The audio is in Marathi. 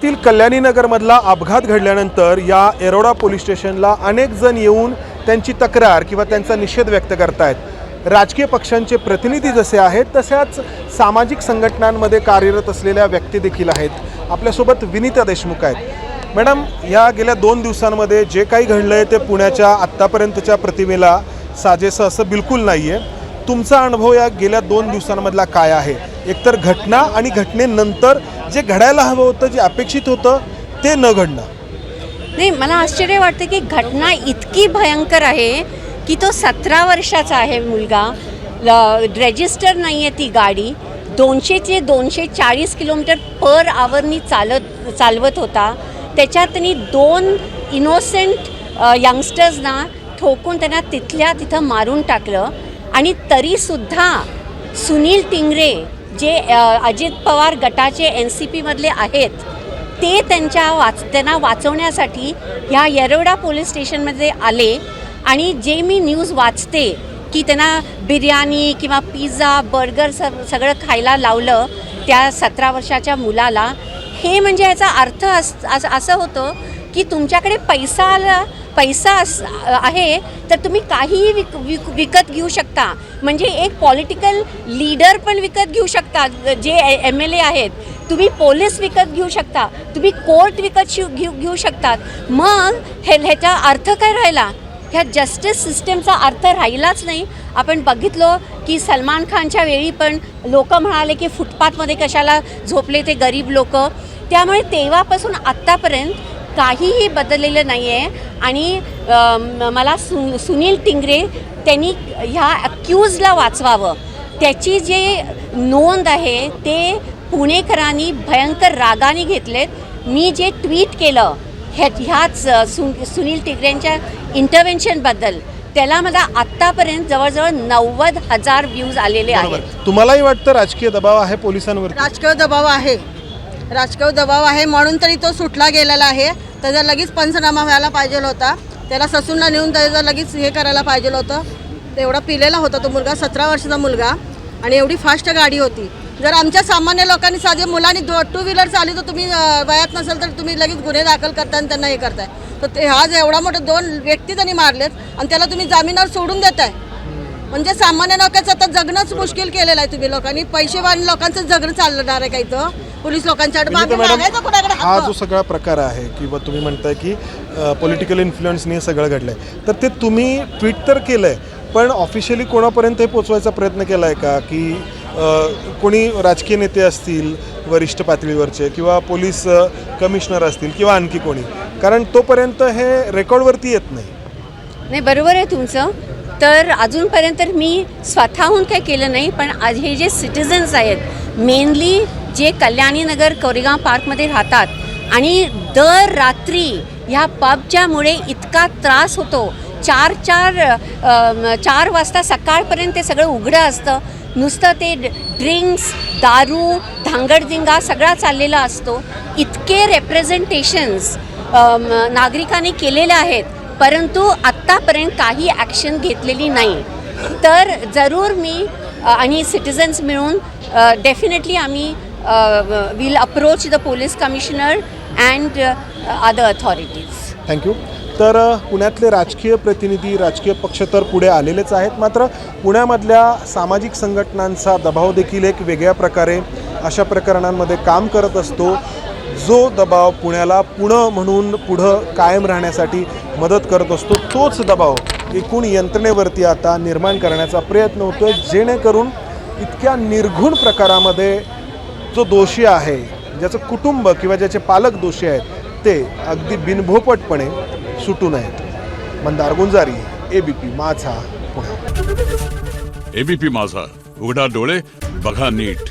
तील कल्याणी नगरमधला अपघात घडल्यानंतर या येरोडा पोलीस स्टेशनला अनेक जण येऊन त्यांची तक्रार किंवा त्यांचा निषेध व्यक्त करतायत। राजकीय पक्षांचे प्रतिनिधी जसे आहेत तशाच सामाजिक संघटनांमध्ये कार्यरत असलेल्या व्यक्ती देखील आहेत। आपल्यासोबत विनीता देशमुख आहेत। मॅडम, या गेल्या 2 दिवसांमध्ये जे काही घडलंय ते पुण्याच्या आत्तापर्यंतच्या प्रतिमेला साजेसं असं बिलकुल नाहीये। तुमचा अनुभव या गेल्या 2 दिवसांमधला काय आहे? एकतर घटना आणि घटनेनंतर जे घडायला हवं होतं, जे अपेक्षित होतं ते न घडणं। नाही, मला आश्चर्य वाटतं की घटना इतकी भयंकर आहे की तो 17 वर्षाचा आहे मुलगा, रजिस्टर नाही आहे ती गाडी, 200 ते 240 किलोमीटर पर आवरनी चालवत होता। त्याच्यात त्यांनी 2 इनोसेंट यंगस्टर्सना ठोकून त्यांना तिथल्या तिथं मारून टाकलं। आणि तरीसुद्धा सुनील टिंगरे जे अजित पवार गटाचे NCP मधले आहेत ते त्यांना वाचवण्यासाठी ह्या येरोडा पोलीस स्टेशनमध्ये आले। आणि जे मी न्यूज वाचते की त्यांना बिर्याणी किंवा पिझ्झा बर्गर सगळं खायला लावलं त्या 17 वर्षाच्या मुलाला, हे म्हणजे याचा अर्थ असं होतं की तुमच्याकडे पैसा आहे तर तुम्ही काहीही विकत घेऊ शकता। म्हणजे एक पॉलिटिकल लीडर पण विकत घेऊ शकता, जे MLA आहेत, तुम्ही पोलीस विकत घेऊ शकता, तुम्ही कोर्ट विकत घेऊ शकतात। मग ह्याचा अर्थ काय राहिला? ह्या जस्टिस सिस्टमचा अर्थ राहिलाच नाही। आपण बघितलो की सलमान खानच्या वेळी पण लोक म्हणाले की फुटपाथमध्ये कशाला झोपले ते गरीब लोक। त्यामुळे तेव्हापासून आत्तापर्यंत काहीही बदललेलं नाही आहे। आणि मला सुनील टिंगरे त्यांनी ह्या अक्यूजला वाचवावं, त्याची जे नोंद आहे ते पुणेकरांनी भयंकर रागाने घेतलेत। मी जे ट्विट केलं ह्याच सुनील टिंगरेंच्या इंटरव्हेन्शनबद्दल, त्याला मला आत्तापर्यंत जवळजवळ 90,000 व्ह्यूज आलेले आहेत। तुम्हालाही वाटतं राजकीय दबाव आहे पोलिसांवर? राजकीय दबाव आहे म्हणून तरी तो सुटला गेलेला आहे। त्याचा लगेच पंचनामा व्हायला पाहिजे होता, त्याला ससूनला नेऊन त्याचं लगेच हे करायला पाहिजे होतं। तेवढा पिलेला होता तो मुलगा, 17 वर्षाचा मुलगा, आणि एवढी फास्ट गाडी होती। जर आमच्या सामान्य लोकांनी, साधे मुलांनी 2 व्हीलर चालली तर तुम्ही वयात नसेल तर तुम्ही लगेच गुन्हे दाखल करताय आणि त्यांना हे करताय। तर ते आज एवढा मोठा 2 व्यक्ती त्यांनी मारलेत आणि त्याला तुम्ही जामिनावर सोडून देताय। म्हणजे सामान्य लोकांचं आता जगणंच मुश्किल केलेलं आहे। तुम्ही लोकांनी पैसेवान लोकांचं जगणं चालणार आहे का इथं? पोलीस लोकांच्या हा जो सगळा प्रकार आहे किंवा तुम्ही म्हणताय की पॉलिटिकल इन्फ्लुएन्सने हे सगळं घडलंय, तर ते तुम्ही ट्विट तर केलंय, पण ऑफिशियली कोणापर्यंत हे पोचवायचा प्रयत्न केला आहे का? की कोणी राजकीय नेते असतील वरिष्ठ पातळीवरचे किंवा पोलीस कमिशनर असतील किंवा आणखी कोणी? कारण तोपर्यंत हे रेकॉर्डवरती येत नाही। बरोबर आहे तुमचं। तर अजूनपर्यंत मी स्वतःहून काही केलं नाही, पण आज हे जे सिटिझन्स आहेत मेनली जे कल्याणी नगर कोरेगाव पार्कमध्ये राहतात आणि दर रात्री ह्या पबच्यामुळे इतका त्रास होतो। 4 वाजता सकाळपर्यंत ते सगळं उघडं असतं, नुसतं ते ड्रिंक्स, दारू, धांगडधिंगा सगळा चाललेला असतो। इतके रेप्रेझेंटेशन्स नागरिकांनी केलेले आहेत, परंतु आत्तापर्यंत काही ॲक्शन घेतलेली नाही। तर जरूर मी आणि सिटिझन्स मिळून डेफिनेटली आम्ही will approach the police commissioner and other authorities. Thank you. तर पुण्यातले राजकीय प्रतिनिधी, राजकीय पक्ष तर पुढे आलेलेच आहेत, मात्र पुण्यामधल्या सामाजिक संघटनांचा दबाव देखील एक वेगळ्या प्रकारे अशा प्रकरणांमध्ये काम करत असतो। जो दबाव पुण्याला पुणे म्हणून पुढं कायम राहण्यासाठी मदत करत असतो, तोच दबाव एकूण यंत्रणेवरती आता निर्माण करण्याचा प्रयत्न होतोय, जेणेकरून इतक्या निर्घुण प्रकारामध्ये जो दोषी आहे, ज्याचं कुटुंब किंवा ज्याचे पालक दोषी आहेत, ते अगदी बिनभोपटपणे सुटू नयेत। मंदार गुंजारी, ABP माझा, पुणे। ABP माझा, उघडा डोळे बघा नीट।